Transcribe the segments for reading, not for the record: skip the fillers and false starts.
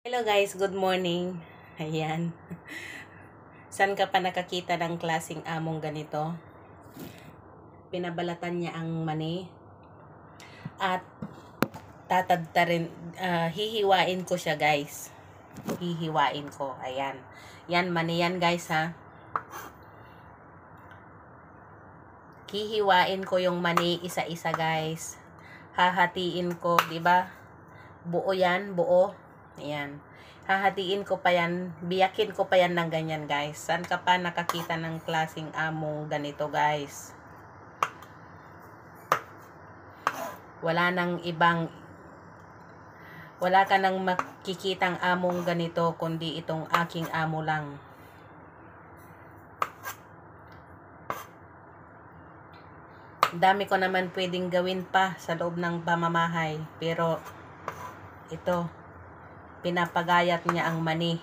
Hello guys, good morning. Ayan. Saan ka pa nakakita ng klaseng among ganito? Pinabalatan niya ang mani at tatadtarin, hihiwain ko siya guys. Hihiwain ko. Ayan. Yan, mani yan guys ha. Hihiwain ko yung mani isa-isa guys. Hahatiin ko, 'di ba? Buo yan, buo. Ayan. Hahatiin ko pa yan, biyakin ko pa yan ng ganyan guys. Saan ka pa nakakita ng klaseng among ganito guys? Wala nang ibang, wala ka nang makikitang among ganito kundi itong aking amo lang. Dami ko naman pwedeng gawin pa sa loob ng pamamahay, pero ito, pinapagayat niya ang mani.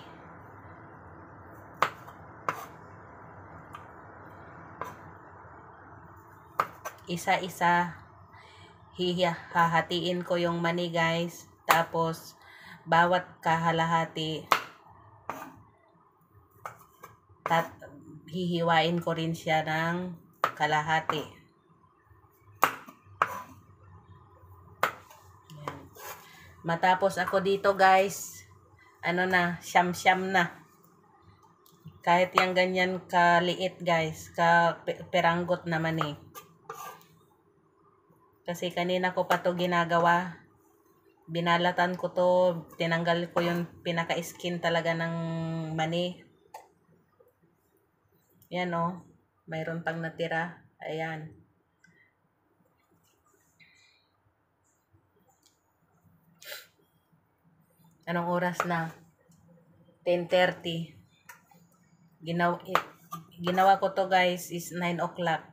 Isa-isa, hahatiin ko yung mani guys. Tapos, bawat kahalahati, hihiwain ko rin siya ng kalahati. Matapos ako dito guys, siyam-siyam na. Kahit yung ganyan kaliit guys, peranggot naman eh. Kasi kanina ko pa to ginagawa. Binalatan ko to, tinanggal ko yung pinaka-skin talaga ng mani. Yan oh, mayroon pang natira. Ayan. Anong oras na? 10:30. Ginawa ko to guys is 9 o'clock.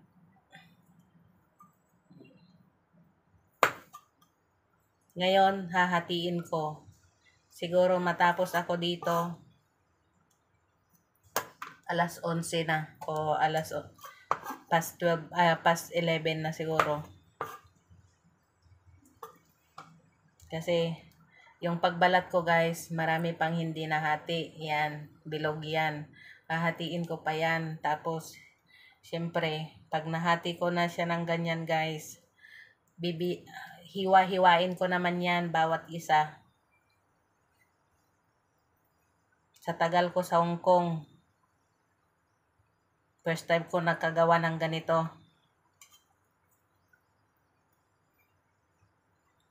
Ngayon, hahatiin ko. Siguro matapos ako dito, alas 11 na. O past 12, past 11 na siguro. Kasi, yung pagbalat ko guys, marami pang hindi nahati. Yan, bilog yan. Hahatiin ko pa yan. Tapos, syempre, pag nahati ko na siya ng ganyan guys, hiwa-hiwain ko naman yan bawat isa. Sa tagal ko sa Hong Kong, first time ko nakagawa ng ganito.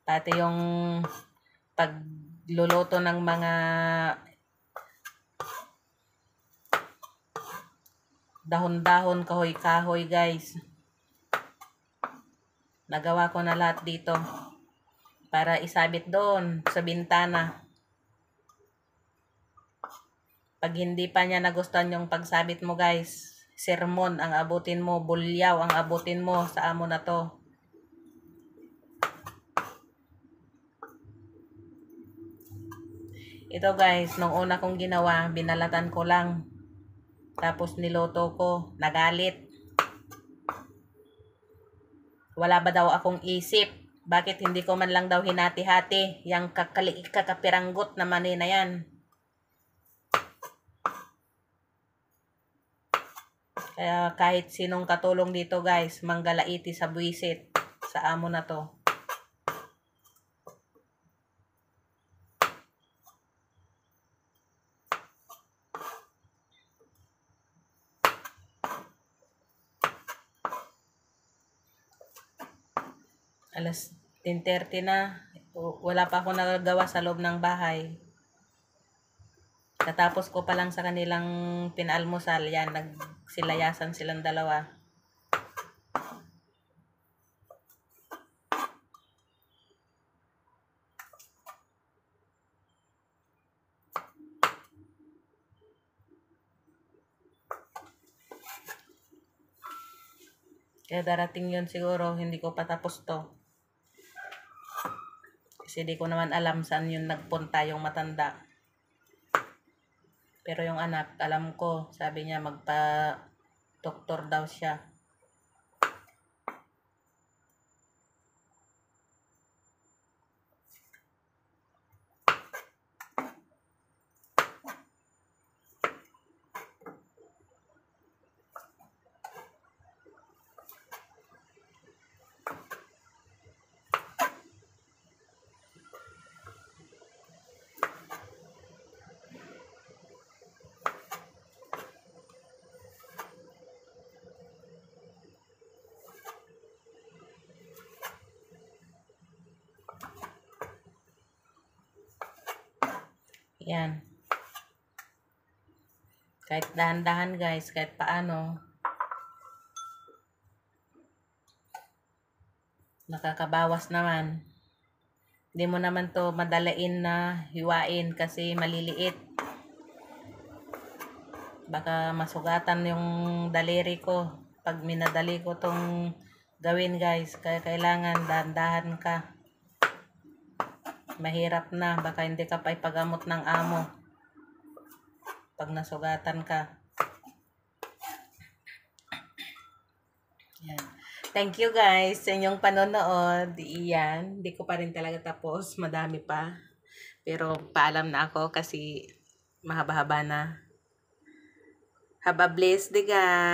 Pati yung pagluluto ng mga dahon-dahon, kahoy-kahoy guys. Nagawa ko na lahat dito para isabit doon sa bintana. Pag hindi pa niya nagustuhan yung pagsabit mo guys, sermon ang abutin mo, bulyaw ang abutin mo sa amo na to. Ito guys, nung una kong ginawa, binalatan ko lang. Tapos niloto ko, nagalit. Wala ba daw akong isip? Bakit hindi ko man lang daw hinati-hati? Yang kakapiranggot na mani na yan. Kaya kahit sinong katulong dito guys, manggalaiti sa buwisit sa amo na to. Alas 10:30 na. Wala pa ako nagagawa sa loob ng bahay. Katapos ko pa lang sa kanilang pinalmusal. Yan, nagsilayasan silang dalawa. Kaya darating yun siguro, hindi ko pa tapos to. Kasi di ko naman alam saan yun nagpunta yung matanda. Pero yung anak, alam ko, sabi niya magpa-doktor daw siya. Yan. Kahit dahan-dahan guys, kahit paano. Nakakabawas naman. Hindi mo naman to madalain na hiwain kasi maliliit. Baka masugatan yung daliri ko pag minadali ko tong gawin guys. Kaya kailangan dahan-dahan ka. Mahirap na. Baka hindi ka pa ipagamot ng amo pag nasugatan ka. Yan. Thank you guys sa inyong panonood. Iyan. Hindi ko pa rin talaga tapos. Madami pa. Pero paalam na ako kasi mahaba-haba na. Have a blessed day guys.